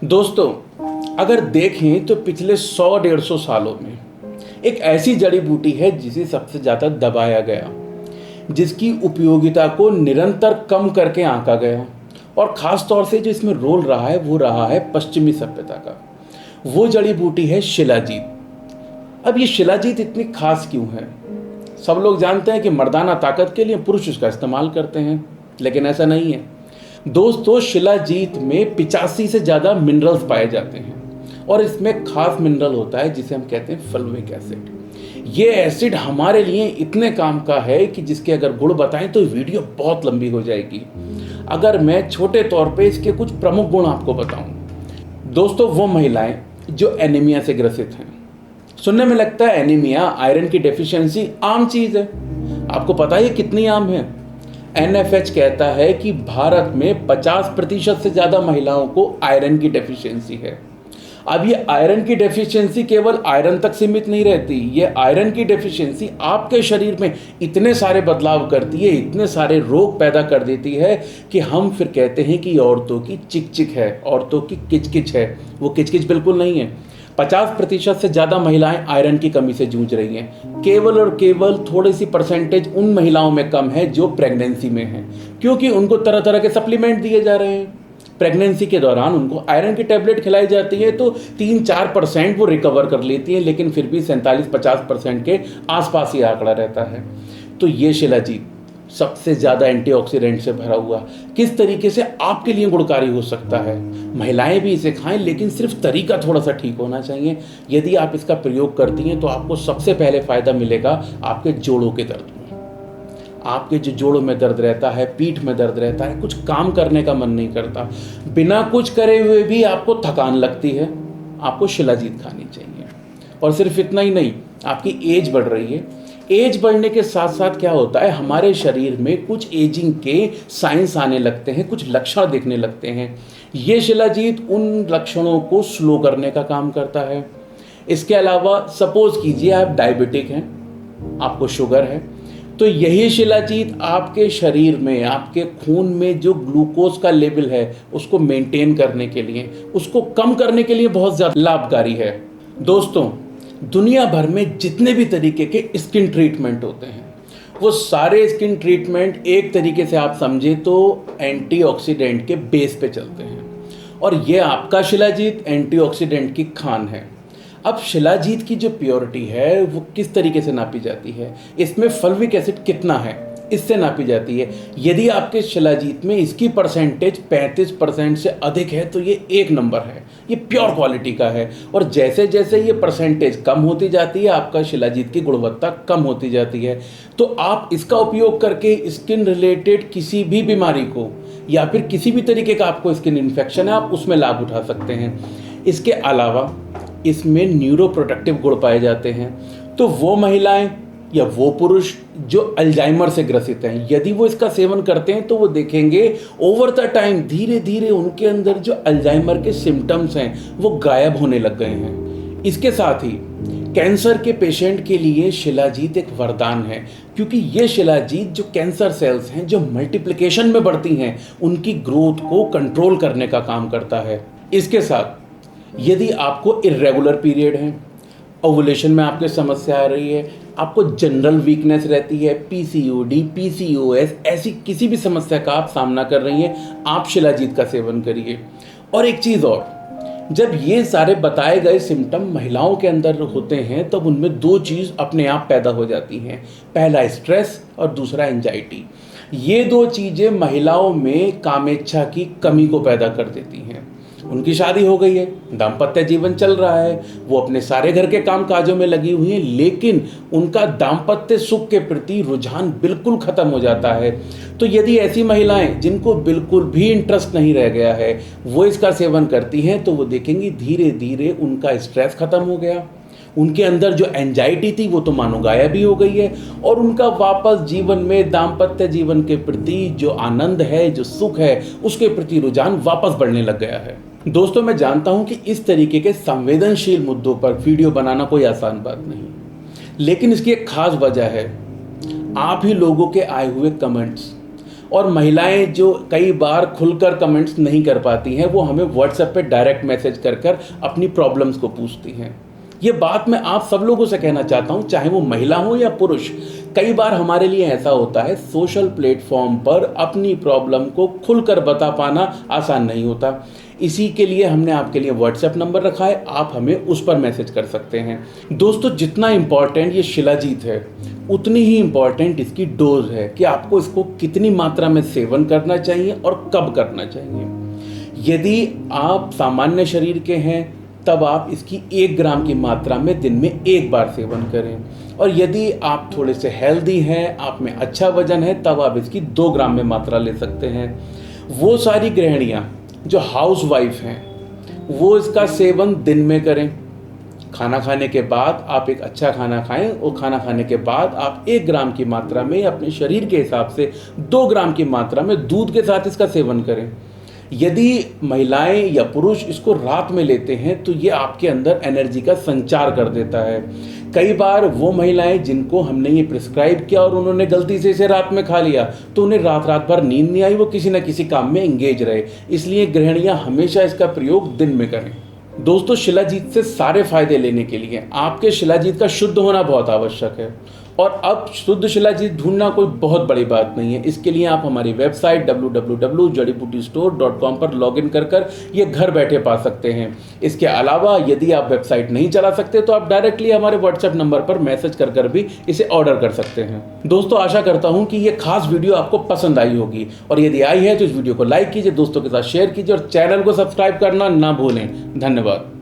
दोस्तों, अगर देखें तो पिछले 100-150 सालों में एक ऐसी जड़ी बूटी है जिसे सबसे ज़्यादा दबाया गया, जिसकी उपयोगिता को निरंतर कम करके आंका गया और ख़ास तौर से जो इसमें रोल रहा है वो रहा है पश्चिमी सभ्यता का। वो जड़ी बूटी है शिलाजीत। अब ये शिलाजीत इतनी खास क्यों है? सब लोग जानते हैं कि मर्दाना ताकत के लिए पुरुष इसका इस्तेमाल करते हैं, लेकिन ऐसा नहीं है दोस्तों। शिलाजीत में 85 से ज़्यादा मिनरल्स पाए जाते हैं और इसमें खास मिनरल होता है जिसे हम कहते हैं फल्विक एसिड। ये एसिड हमारे लिए इतने काम का है कि जिसके अगर गुण बताएं तो वीडियो बहुत लंबी हो जाएगी। अगर मैं छोटे तौर पे इसके कुछ प्रमुख गुण आपको बताऊं दोस्तों, वो महिलाएं जो एनीमिया से ग्रसित हैं। सुनने में लगता है एनीमिया, आयरन की डेफिशिएंसी आम चीज़ है। आपको पता है कितनी आम है? एनएफएच कहता है कि भारत में 50% से ज़्यादा महिलाओं को आयरन की डेफिशिएंसी है। अब ये आयरन की डेफिशिएंसी केवल आयरन तक सीमित नहीं रहती, ये आयरन की डेफिशिएंसी आपके शरीर में इतने सारे बदलाव करती है, इतने सारे रोग पैदा कर देती है कि हम फिर कहते हैं कि औरतों की चिक है, औरतों की किचकिच है। वो किचकिच बिल्कुल नहीं है। 50% से ज़्यादा महिलाएं आयरन की कमी से जूझ रही हैं। केवल और केवल थोड़ी सी परसेंटेज उन महिलाओं में कम है जो प्रेगनेंसी में हैं, क्योंकि उनको तरह तरह के सप्लीमेंट दिए जा रहे हैं। प्रेगनेंसी के दौरान उनको आयरन की टैबलेट खिलाई जाती है तो 3-4% वो रिकवर कर लेती हैं, लेकिन फिर भी 47-50% के आसपास ही आंकड़ा रहता है। तो ये शिलाजीत सबसे ज़्यादा एंटीऑक्सीडेंट से भरा हुआ किस तरीके से आपके लिए गुणकारी हो सकता है। महिलाएं भी इसे खाएं, लेकिन सिर्फ तरीका थोड़ा सा ठीक होना चाहिए। यदि आप इसका प्रयोग करती हैं तो आपको सबसे पहले फ़ायदा मिलेगा आपके जोड़ों के दर्द में। आपके जो जोड़ों में दर्द रहता है, पीठ में दर्द रहता है, कुछ काम करने का मन नहीं करता, बिना कुछ करे हुए भी आपको थकान लगती है, आपको शिलाजीत खानी चाहिए। और सिर्फ इतना ही नहीं, आपकी एज बढ़ रही है। एज बढ़ने के साथ साथ क्या होता है, हमारे शरीर में कुछ एजिंग के साइंस आने लगते हैं, कुछ लक्षण दिखने लगते हैं। ये शिलाजीत उन लक्षणों को स्लो करने का काम करता है। इसके अलावा सपोज कीजिए आप डायबिटिक हैं, आपको शुगर है, तो यही शिलाजीत आपके शरीर में, आपके खून में जो ग्लूकोज का लेवल है उसको मेंटेन करने के लिए, उसको कम करने के लिए बहुत ज़्यादा लाभकारी है। दोस्तों, दुनिया भर में जितने भी तरीके के स्किन ट्रीटमेंट होते हैं, वो सारे स्किन ट्रीटमेंट एक तरीके से आप समझे तो एंटीऑक्सीडेंट के बेस पे चलते हैं, और ये आपका शिलाजीत एंटीऑक्सीडेंट की खान है। अब शिलाजीत की जो प्योरिटी है वो किस तरीके से नापी जाती है, इसमें फल्विक एसिड कितना है, इससे नापी जाती है। यदि आपके शिलाजीत में इसकी परसेंटेज 35% से अधिक है तो ये एक नंबर है, ये प्योर क्वालिटी का है। और जैसे जैसे ये परसेंटेज कम होती जाती है, आपका शिलाजीत की गुणवत्ता कम होती जाती है। तो आप इसका उपयोग करके स्किन रिलेटेड किसी भी बीमारी को, या फिर किसी भी तरीके का आपको स्किन इन्फेक्शन है, आप उसमें लाभ उठा सकते हैं। इसके अलावा इसमें न्यूरोप्रोटेक्टिव गुण पाए जाते हैं। तो वो महिलाएं या वो पुरुष जो अल्जाइमर से ग्रसित हैं, यदि वो इसका सेवन करते हैं तो वो देखेंगे ओवर द टाइम धीरे धीरे उनके अंदर जो अल्जाइमर के सिम्टम्स हैं वो गायब होने लग गए हैं। इसके साथ ही कैंसर के पेशेंट के लिए शिलाजीत एक वरदान है, क्योंकि ये शिलाजीत जो कैंसर सेल्स हैं जो मल्टीप्लिकेशन में बढ़ती हैं, उनकी ग्रोथ को कंट्रोल करने का काम करता है। इसके साथ यदि आपको इर्रेगुलर पीरियड है, ओवुलेशन में आपके समस्या आ रही है, आपको जनरल वीकनेस रहती है, पीसीओडी, पीसीओएस, ऐसी किसी भी समस्या का आप सामना कर रही हैं, आप शिलाजीत का सेवन करिए। और एक चीज़ और, जब ये सारे बताए गए सिम्टम महिलाओं के अंदर होते हैं तब उनमें दो चीज़ अपने आप पैदा हो जाती हैं। पहला स्ट्रेस और दूसरा एंजाइटी। ये दो चीज़ें महिलाओं में कामेच्छा की कमी को पैदा कर देती हैं। उनकी शादी हो गई है, दाम्पत्य जीवन चल रहा है, वो अपने सारे घर के काम काजों में लगी हुई हैं, लेकिन उनका दाम्पत्य सुख के प्रति रुझान बिल्कुल ख़त्म हो जाता है। तो यदि ऐसी महिलाएं जिनको बिल्कुल भी इंटरेस्ट नहीं रह गया है वो इसका सेवन करती हैं, तो वो देखेंगी धीरे धीरे उनका स्ट्रेस ख़त्म हो गया, उनके अंदर जो एंजाइटी थी वो तो मानो गायब ही हो गई है, और उनका वापस जीवन में दाम्पत्य जीवन के प्रति जो आनंद है, जो सुख है, उसके प्रति रुझान वापस बढ़ने लग गया है। दोस्तों, मैं जानता हूं कि इस तरीके के संवेदनशील मुद्दों पर वीडियो बनाना कोई आसान बात नहीं, लेकिन इसकी एक खास वजह है आप ही लोगों के आए हुए कमेंट्स। और महिलाएं जो कई बार खुलकर कमेंट्स नहीं कर पाती हैं, वो हमें व्हाट्सएप पे डायरेक्ट मैसेज कर कर अपनी प्रॉब्लम्स को पूछती हैं। ये बात मैं आप सब लोगों से कहना चाहता हूँ, चाहे वो महिला हो या पुरुष। कई बार हमारे लिए ऐसा होता है, सोशल प्लेटफॉर्म पर अपनी प्रॉब्लम को खुलकर बता पाना आसान नहीं होता। इसी के लिए हमने आपके लिए व्हाट्सएप नंबर रखा है, आप हमें उस पर मैसेज कर सकते हैं। दोस्तों, जितना इम्पॉर्टेंट ये शिलाजीत है, उतनी ही इम्पॉर्टेंट इसकी डोज है कि आपको इसको कितनी मात्रा में सेवन करना चाहिए और कब करना चाहिए। यदि आप सामान्य शरीर के हैं तब आप इसकी 1 ग्राम की मात्रा में दिन में 1 बार सेवन करें, और यदि आप थोड़े से हेल्दी हैं, आप में अच्छा वजन है, तब आप इसकी 2 ग्राम में मात्रा ले सकते हैं। वो सारी गृहिणियाँ जो हाउस वाइफ हैं, वो इसका सेवन दिन में करें। खाना खाने के बाद आप एक अच्छा खाना खाएं, और खाना खाने के बाद आप 1 ग्राम की मात्रा में अपने शरीर के हिसाब से 2 ग्राम की मात्रा में दूध के साथ इसका सेवन करें। यदि महिलाएं या पुरुष इसको रात में लेते हैं तो ये आपके अंदर एनर्जी का संचार कर देता है। कई बार वो महिलाएं जिनको हमने ये प्रिस्क्राइब किया और उन्होंने गलती से इसे रात में खा लिया, तो उन्हें रात भर नींद नहीं आई, वो किसी न किसी काम में एंगेज रहे। इसलिए गृहिणियां हमेशा इसका प्रयोग दिन में करें। दोस्तों, शिलाजीत से सारे फायदे लेने के लिए आपके शिलाजीत का शुद्ध होना बहुत आवश्यक है, और अब शुद्ध शिलाजीत ढूंढना कोई बहुत बड़ी बात नहीं है। इसके लिए आप हमारी वेबसाइट www.jadibootistore.com पर लॉगिन कर ये घर बैठे पा सकते हैं। इसके अलावा यदि आप वेबसाइट नहीं चला सकते तो आप डायरेक्टली हमारे व्हाट्सएप नंबर पर मैसेज कर भी इसे ऑर्डर कर सकते हैं। दोस्तों, आशा करता हूं कि ये खास वीडियो आपको पसंद आई होगी, और यदि आई है तो इस वीडियो को लाइक कीजिए, दोस्तों के साथ शेयर कीजिए और चैनल को सब्सक्राइब करना ना भूलें। धन्यवाद।